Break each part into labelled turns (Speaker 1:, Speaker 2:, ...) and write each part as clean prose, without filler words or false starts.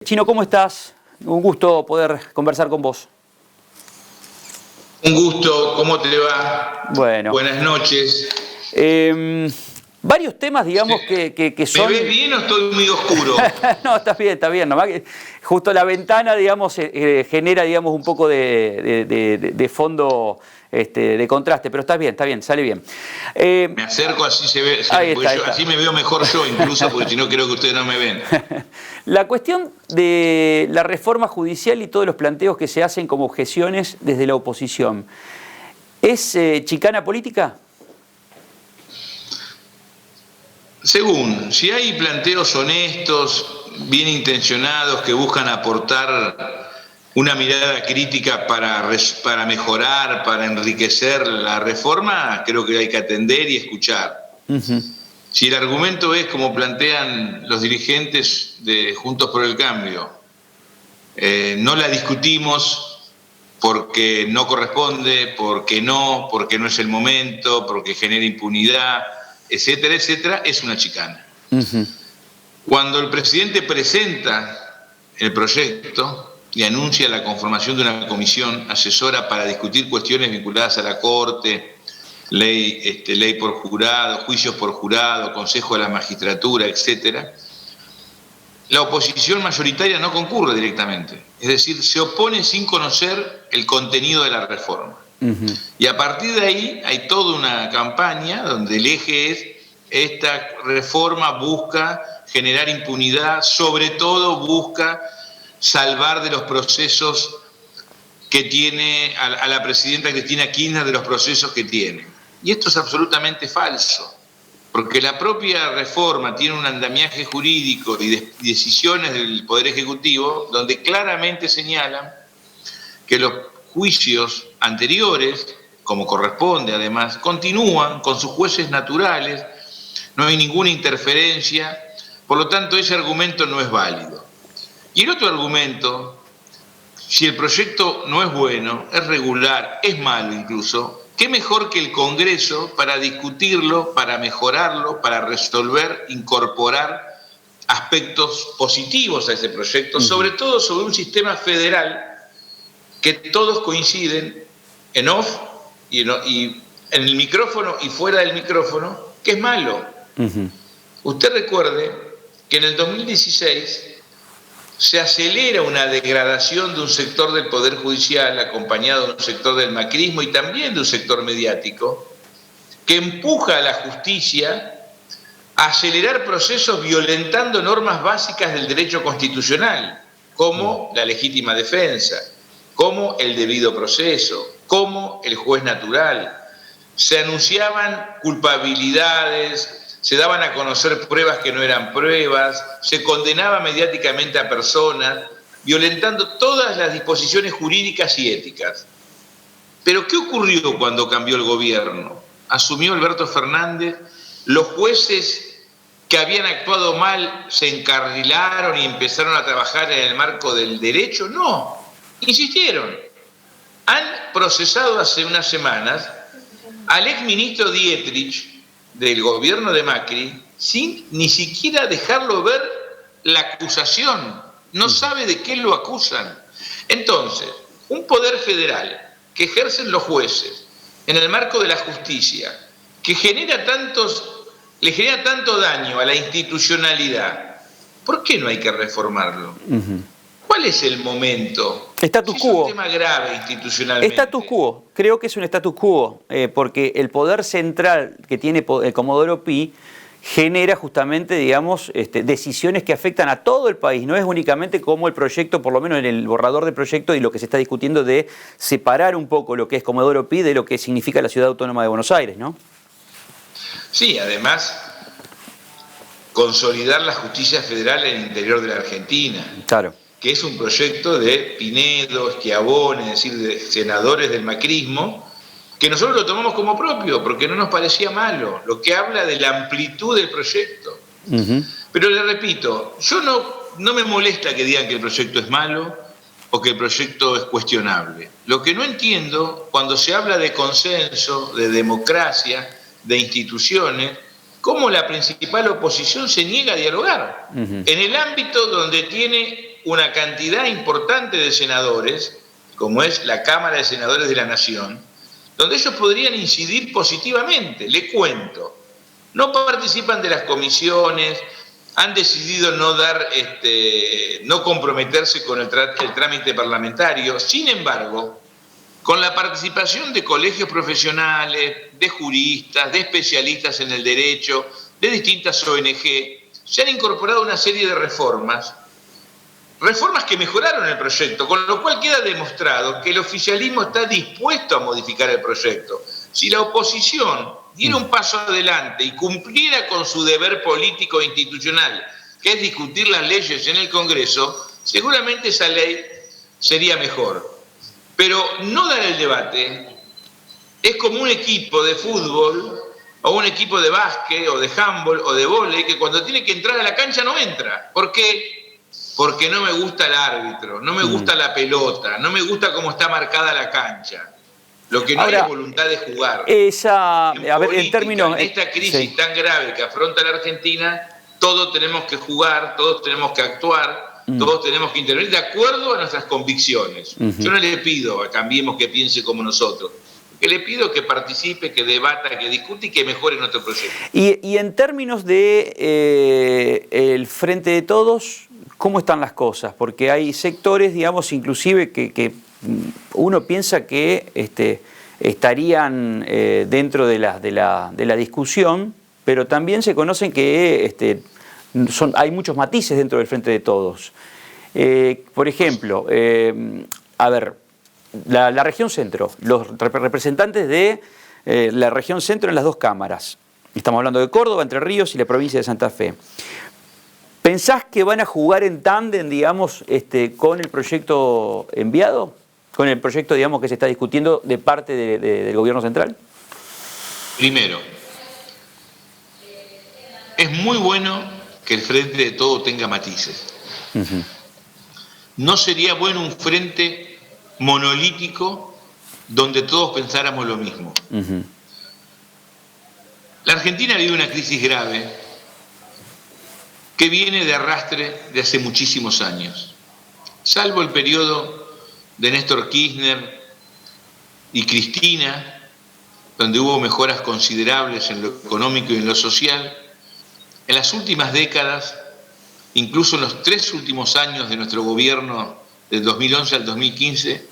Speaker 1: Chino, ¿cómo estás? Un gusto poder conversar con vos.
Speaker 2: Un gusto, ¿cómo te va?
Speaker 1: Bueno,
Speaker 2: Buenas noches.
Speaker 1: varios temas, digamos, que
Speaker 2: ¿Me
Speaker 1: son...
Speaker 2: ves bien o estoy muy oscuro?
Speaker 1: No, está bien. Nomás que justo la ventana, digamos, genera, digamos, un poco de fondo, de contraste, pero está bien, sale bien.
Speaker 2: Me acerco, así se ve,
Speaker 1: Ahí
Speaker 2: porque
Speaker 1: está.
Speaker 2: así me veo mejor yo incluso, porque si no creo que ustedes no me ven.
Speaker 1: La cuestión de la reforma judicial y todos los planteos que se hacen como objeciones desde la oposición, ¿es chicana política?
Speaker 2: Según, si hay planteos honestos, bien intencionados, que buscan aportar una mirada crítica para mejorar, para enriquecer la reforma, creo que hay que atender y escuchar.
Speaker 1: Uh-huh.
Speaker 2: Si el argumento es como plantean los dirigentes de Juntos por el Cambio, no la discutimos porque no corresponde, porque no es el momento, porque genera impunidad, etcétera, etcétera, es una chicana.
Speaker 1: Uh-huh.
Speaker 2: Cuando el presidente presenta el proyecto y anuncia la conformación de una comisión asesora para discutir cuestiones vinculadas a la Corte, ley por jurado, juicios por jurado, Consejo de la Magistratura, etcétera, la oposición mayoritaria no concurre directamente. Es decir, se opone sin conocer el contenido de la reforma. Uh-huh. Y a partir de ahí hay toda una campaña donde el eje es: esta reforma busca generar impunidad, sobre todo busca salvar de los procesos que tiene a la presidenta Cristina Kirchner, de los procesos que tiene. Y esto es absolutamente falso, porque la propia reforma tiene un andamiaje jurídico y decisiones del Poder Ejecutivo donde claramente señalan que los juicios anteriores, como corresponde además, continúan con sus jueces naturales, no hay ninguna interferencia, por lo tanto ese argumento no es válido. Y el otro argumento, si el proyecto no es bueno, es regular, es malo incluso, ¿qué mejor que el Congreso para discutirlo, para mejorarlo, para resolver, incorporar aspectos positivos a ese proyecto, sobre todo sobre un sistema federal que todos coinciden en off y en el micrófono y fuera del micrófono, que es malo? Uh-huh. Usted recuerde que en el 2016 se acelera una degradación de un sector del Poder Judicial, acompañado de un sector del macrismo y también de un sector mediático, que empuja a la justicia a acelerar procesos violentando normas básicas del derecho constitucional, como la legítima defensa, como el debido proceso, como el juez natural. Se anunciaban culpabilidades, se daban a conocer pruebas que no eran pruebas, se condenaba mediáticamente a personas, violentando todas las disposiciones jurídicas y éticas. Pero ¿qué ocurrió cuando cambió el gobierno? Asumió Alberto Fernández, los jueces que habían actuado mal se encarrilaron y empezaron a trabajar en el marco del derecho. No, insistieron. Han procesado hace unas semanas al exministro Dietrich del gobierno de Macri sin ni siquiera dejarlo ver la acusación. No sabe de qué lo acusan. Entonces, un poder federal que ejercen los jueces en el marco de la justicia, que le genera tanto daño a la institucionalidad, ¿por qué no hay que reformarlo? Uh-huh. ¿Cuál es el momento?
Speaker 1: Status quo.
Speaker 2: Es un tema grave institucionalmente.
Speaker 1: Status quo. Creo que es un status quo, porque el poder central que tiene Comodoro Pi genera justamente, digamos, decisiones que afectan a todo el país. No es únicamente como el proyecto, por lo menos en el borrador del proyecto y lo que se está discutiendo de separar un poco lo que es Comodoro Pi de lo que significa la Ciudad Autónoma de Buenos Aires, ¿no?
Speaker 2: Sí, además, consolidar la justicia federal en el interior de la Argentina.
Speaker 1: Claro.
Speaker 2: Que es un proyecto de Pinedo, Schiavone, es decir, de senadores del macrismo, que nosotros lo tomamos como propio, porque no nos parecía malo, lo que habla de la amplitud del proyecto. Uh-huh. Pero le repito, yo no me molesta que digan que el proyecto es malo o que el proyecto es cuestionable. Lo que no entiendo, cuando se habla de consenso, de democracia, de instituciones, cómo la principal oposición se niega a dialogar. Uh-huh. En el ámbito donde tiene una cantidad importante de senadores, como es la Cámara de Senadores de la Nación, donde ellos podrían incidir positivamente. Le cuento, no participan de las comisiones, han decidido no comprometerse con el trámite parlamentario. Sin embargo, con la participación de colegios profesionales, de juristas, de especialistas en el derecho, de distintas ONG, se han incorporado una serie de reformas que mejoraron el proyecto, con lo cual queda demostrado que el oficialismo está dispuesto a modificar el proyecto. Si la oposición diera un paso adelante y cumpliera con su deber político e institucional, que es discutir las leyes en el Congreso, seguramente esa ley sería mejor. Pero no dar el debate es como un equipo de fútbol o un equipo de básquet o de handball o de vóley que cuando tiene que entrar a la cancha no entra. ¿Por qué? Porque no me gusta el árbitro, no me gusta la pelota, no me gusta cómo está marcada la cancha. Lo que no hay es voluntad de jugar.
Speaker 1: En
Speaker 2: esta crisis tan grave que afronta la Argentina, todos tenemos que jugar, todos tenemos que actuar, todos tenemos que intervenir de acuerdo a nuestras convicciones. Yo no le pido a Cambiemos que piense como nosotros, que le pido que participe, que debata, que discute y que mejore nuestro proyecto.
Speaker 1: Y en términos de el Frente de Todos, ¿cómo están las cosas? Porque hay sectores, digamos, inclusive que uno piensa que estarían dentro de la discusión, pero también se conocen que hay muchos matices dentro del Frente de Todos. Por ejemplo, la región centro, los representantes de la región centro en las dos cámaras. Estamos hablando de Córdoba, Entre Ríos y la provincia de Santa Fe. ¿Pensás que van a jugar en tándem, digamos, con el proyecto enviado? ¿Con el proyecto, digamos, que se está discutiendo de parte del gobierno central?
Speaker 2: Primero, es muy bueno que el Frente de Todos tenga matices. No sería bueno un frente monolítico donde todos pensáramos lo mismo. La Argentina vive una crisis grave que viene de arrastre de hace muchísimos años. Salvo el periodo de Néstor Kirchner y Cristina, donde hubo mejoras considerables en lo económico y en lo social, en las últimas décadas, incluso en los 3 últimos años de nuestro gobierno, del 2011 al 2015,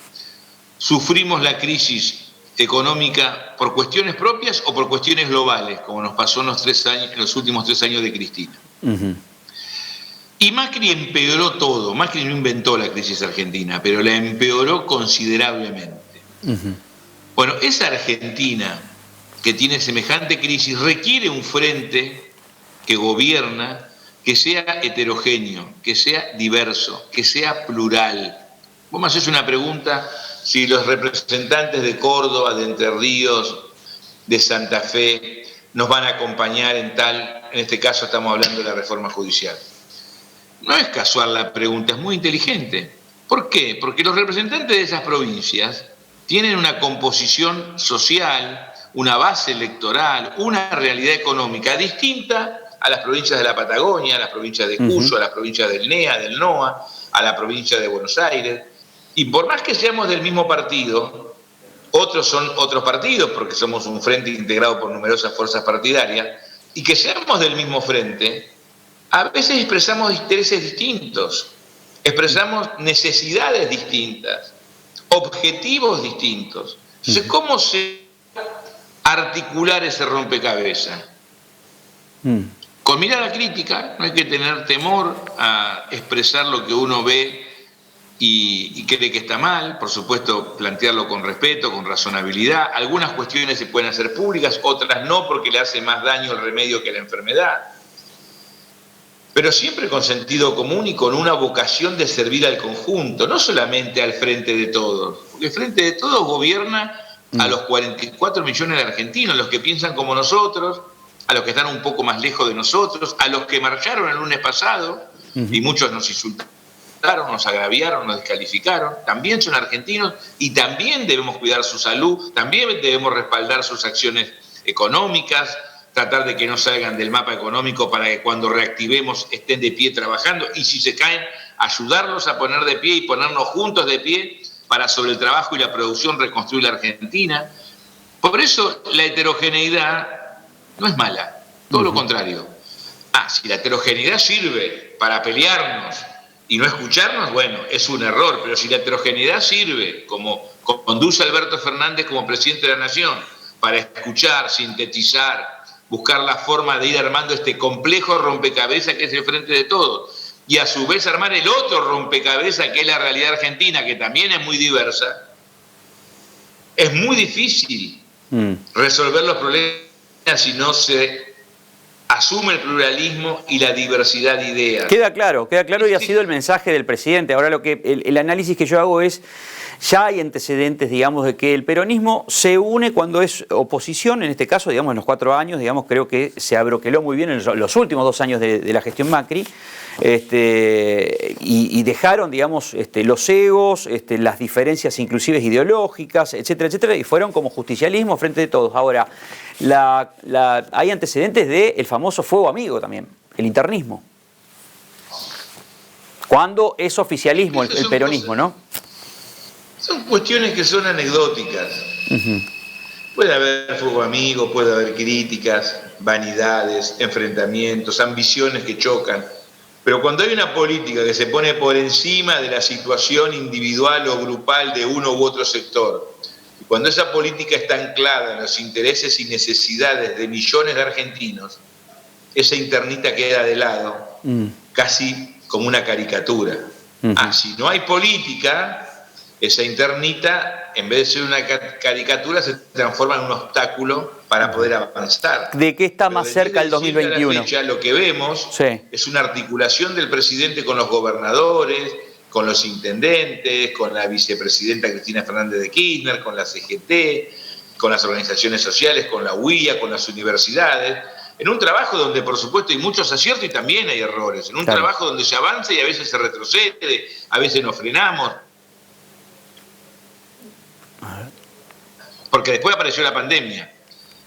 Speaker 2: sufrimos la crisis económica por cuestiones propias o por cuestiones globales, como nos pasó en los últimos 3 años de Cristina. Y Macri empeoró todo. Macri no inventó la crisis argentina, pero la empeoró considerablemente. Bueno, esa Argentina que tiene semejante crisis requiere un frente que gobierna, que sea heterogéneo, que sea diverso, que sea plural. Vos me haces una pregunta si los representantes de Córdoba, de Entre Ríos, de Santa Fe nos van a acompañar en este caso estamos hablando de la reforma judicial. No es casual la pregunta, es muy inteligente. ¿Por qué? Porque los representantes de esas provincias tienen una composición social, una base electoral, una realidad económica distinta a las provincias de la Patagonia, a las provincias de Cuyo, a las provincias del NEA, del NOA, a la provincia de Buenos Aires. Y por más que seamos del mismo partido, otros son otros partidos, porque somos un frente integrado por numerosas fuerzas partidarias, y que seamos del mismo frente, a veces expresamos intereses distintos, expresamos necesidades distintas, objetivos distintos. Entonces, ¿cómo se articular ese rompecabezas? Con mirada crítica, no hay que tener temor a expresar lo que uno ve y cree que está mal, por supuesto plantearlo con respeto, con razonabilidad. Algunas cuestiones se pueden hacer públicas, otras no, porque le hace más daño el remedio que la enfermedad. Pero siempre con sentido común y con una vocación de servir al conjunto, no solamente al Frente de Todos, porque el Frente de Todos gobierna a los 44 millones de argentinos, los que piensan como nosotros, a los que están un poco más lejos de nosotros, a los que marcharon el lunes pasado, y muchos nos insultaron, nos agraviaron, nos descalificaron, también son argentinos y también debemos cuidar su salud, también debemos respaldar sus acciones económicas, tratar de que no salgan del mapa económico para que cuando reactivemos estén de pie trabajando y si se caen ayudarlos a poner de pie y ponernos juntos de pie para sobre el trabajo y la producción reconstruir la Argentina. Por eso la heterogeneidad no es mala, todo lo contrario. Si la heterogeneidad sirve para pelearnos y no escucharnos, bueno, es un error, pero si la heterogeneidad sirve, como conduce Alberto Fernández como presidente de la Nación, para escuchar, sintetizar, buscar la forma de ir armando este complejo rompecabezas que es el frente de todos, y a su vez armar el otro rompecabezas que es la realidad argentina, que también es muy diversa, es muy difícil resolver los problemas si no se asume el pluralismo y la diversidad de ideas.
Speaker 1: Queda claro y ha sido el mensaje del presidente. Ahora el análisis que yo hago es, ya hay antecedentes, digamos, de que el peronismo se une cuando es oposición, en este caso, digamos, en los 4 años, digamos, creo que se abroqueló muy bien en los últimos 2 años de la gestión Macri, y dejaron, digamos, los egos, las diferencias inclusive ideológicas, etcétera, etcétera, y fueron como justicialismo frente de todos. Ahora, hay antecedentes del famoso fuego amigo también, el internismo. Cuando es oficialismo el peronismo, ¿no?
Speaker 2: Son cuestiones que son anecdóticas. Puede haber fuego amigo, puede haber críticas, vanidades, enfrentamientos, ambiciones que chocan. Pero cuando hay una política que se pone por encima de la situación individual o grupal de uno u otro sector, y cuando esa política está anclada en los intereses y necesidades de millones de argentinos, esa internita queda de lado, casi como una caricatura. Si no hay política, esa internita, en vez de ser una caricatura, se transforma en un obstáculo para poder avanzar.
Speaker 1: ¿De qué está más cerca el 2021?
Speaker 2: A la fecha, lo que vemos es una articulación del presidente con los gobernadores, con los intendentes, con la vicepresidenta Cristina Fernández de Kirchner, con la CGT, con las organizaciones sociales, con la UIA, con las universidades, en un trabajo donde por supuesto hay muchos aciertos y también hay errores, en un trabajo donde se avanza y a veces se retrocede, a veces nos frenamos. Porque después apareció la pandemia.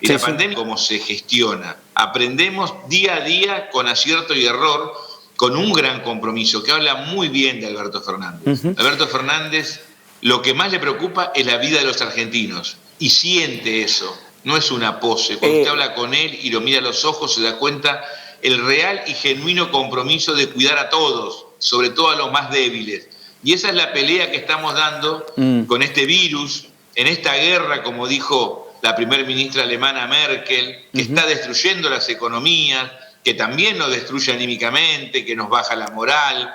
Speaker 2: Y la pandemia, ¿cómo se gestiona? Aprendemos día a día con acierto y error, con un gran compromiso que habla muy bien de Alberto Fernández. Alberto Fernández, lo que más le preocupa es la vida de los argentinos. Y siente eso, no es una pose. Cuando usted habla con él y lo mira a los ojos, se da cuenta el real y genuino compromiso de cuidar a todos, sobre todo a los más débiles. Y esa es la pelea que estamos dando con este virus, en esta guerra, como dijo la primer ministra alemana Merkel, que está destruyendo las economías, que también nos destruye anímicamente, que nos baja la moral,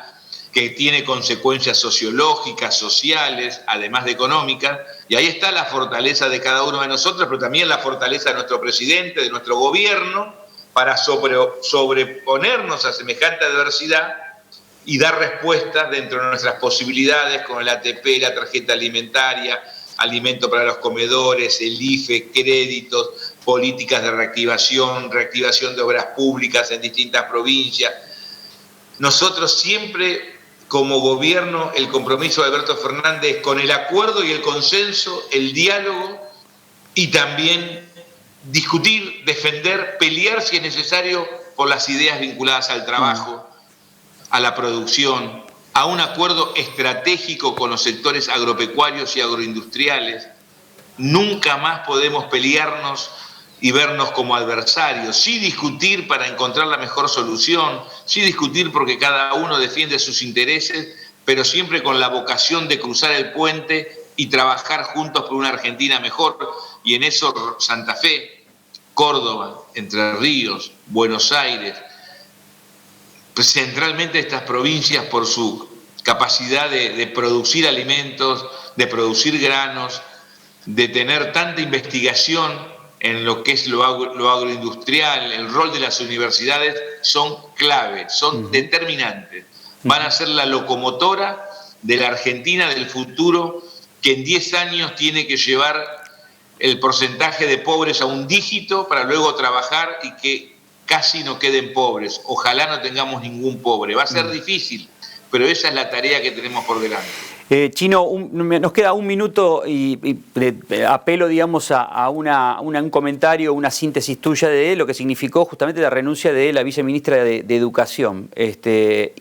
Speaker 2: que tiene consecuencias sociológicas, sociales, además de económicas. Y ahí está la fortaleza de cada uno de nosotros, pero también la fortaleza de nuestro presidente, de nuestro gobierno, para sobreponernos a semejante adversidad y dar respuestas dentro de nuestras posibilidades con el ATP, la tarjeta alimentaria, alimento para los comedores, el IFE, créditos, políticas de reactivación de obras públicas en distintas provincias. Nosotros siempre, como gobierno, el compromiso de Alberto Fernández con el acuerdo y el consenso, el diálogo y también discutir, defender, pelear si es necesario por las ideas vinculadas al trabajo, a la producción, a un acuerdo estratégico con los sectores agropecuarios y agroindustriales. Nunca más podemos pelearnos y vernos como adversarios. Sí discutir para encontrar la mejor solución, sí discutir porque cada uno defiende sus intereses, pero siempre con la vocación de cruzar el puente y trabajar juntos por una Argentina mejor. Y en eso Santa Fe, Córdoba, Entre Ríos, Buenos Aires, pues centralmente estas provincias por su capacidad de producir alimentos, de producir granos, de tener tanta investigación en lo que es lo agroindustrial, el rol de las universidades, son clave, son determinantes. Van a ser la locomotora de la Argentina del futuro, que en 10 años tiene que llevar el porcentaje de pobres a un dígito para luego trabajar y que casi no queden pobres. Ojalá no tengamos ningún pobre. Va a ser difícil, pero esa es la tarea que tenemos por delante.
Speaker 1: Chino, nos queda un minuto y apelo, digamos, a un comentario, una síntesis tuya de lo que significó justamente la renuncia de la viceministra de Educación.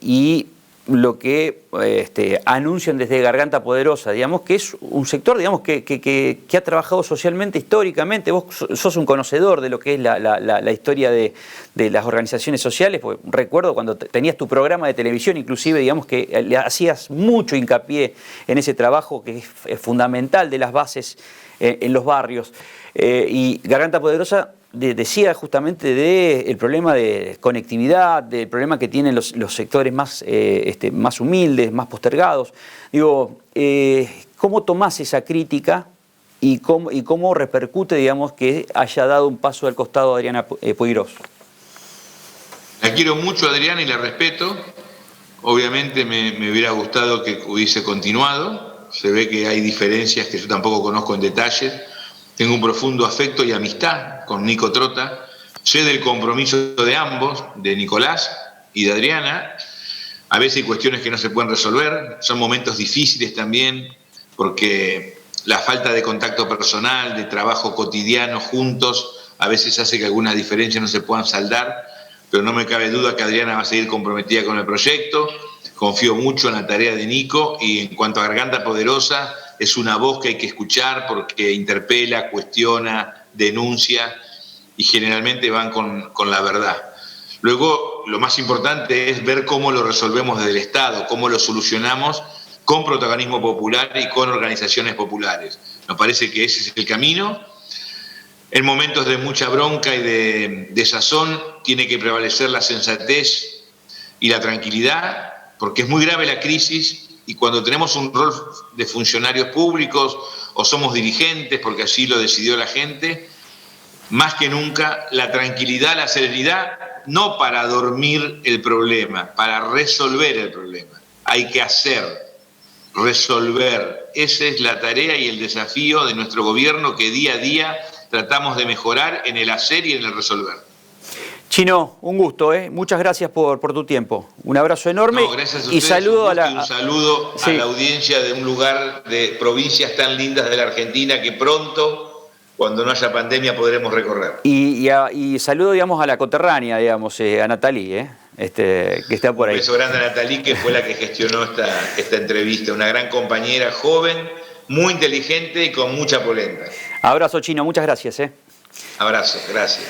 Speaker 1: Y lo que anuncian desde Garganta Poderosa, digamos que es un sector, digamos, que ha trabajado socialmente, históricamente. Vos sos un conocedor de lo que es la historia de las organizaciones sociales, porque recuerdo cuando tenías tu programa de televisión, inclusive, digamos, que le hacías mucho hincapié en ese trabajo que es fundamental de las bases en los barrios. Y Garganta Poderosa decía justamente del problema de conectividad, del problema que tienen los sectores más humildes, más postergados. Digo, ¿cómo tomás esa crítica y cómo repercute, digamos, que haya dado un paso al costado Adriana Puigros?
Speaker 2: La quiero mucho, Adriana, y la respeto. Obviamente me hubiera gustado que hubiese continuado. Se ve que hay diferencias que yo tampoco conozco en detalle. Tengo un profundo afecto y amistad con Nico Trota. Sé del compromiso de ambos, de Nicolás y de Adriana. A veces hay cuestiones que no se pueden resolver. Son momentos difíciles también, porque la falta de contacto personal, de trabajo cotidiano juntos, a veces hace que algunas diferencias no se puedan saldar. Pero no me cabe duda que Adriana va a seguir comprometida con el proyecto. Confío mucho en la tarea de Nico, y en cuanto a Garganta Poderosa, es una voz que hay que escuchar porque interpela, cuestiona, denuncia, y generalmente van con la verdad. Luego, lo más importante es ver cómo lo resolvemos desde el Estado, cómo lo solucionamos con protagonismo popular y con organizaciones populares. Nos parece que ese es el camino. En momentos de mucha bronca y de desazón tiene que prevalecer la sensatez y la tranquilidad, porque es muy grave la crisis, y cuando tenemos un rol de funcionarios públicos o somos dirigentes, porque así lo decidió la gente, más que nunca la tranquilidad, la serenidad, no para dormir el problema, para resolver el problema. Hay que hacer, resolver. Esa es la tarea y el desafío de nuestro gobierno, que día a día tratamos de mejorar en el hacer y en el resolver.
Speaker 1: Chino, un gusto, muchas gracias por tu tiempo. Un abrazo enorme.
Speaker 2: No, gracias a ustedes,
Speaker 1: y saludo
Speaker 2: un saludo
Speaker 1: sí,
Speaker 2: a la audiencia de un lugar de provincias tan lindas de la Argentina que pronto, cuando no haya pandemia, podremos recorrer.
Speaker 1: Y saludo, digamos, a la coterránea, digamos, a Natalí, que está por ahí.
Speaker 2: Un beso grande a Natalí, que fue la que gestionó esta entrevista. Una gran compañera, joven, muy inteligente y con mucha polenta.
Speaker 1: Abrazo, Chino, muchas gracias.
Speaker 2: Abrazo, gracias.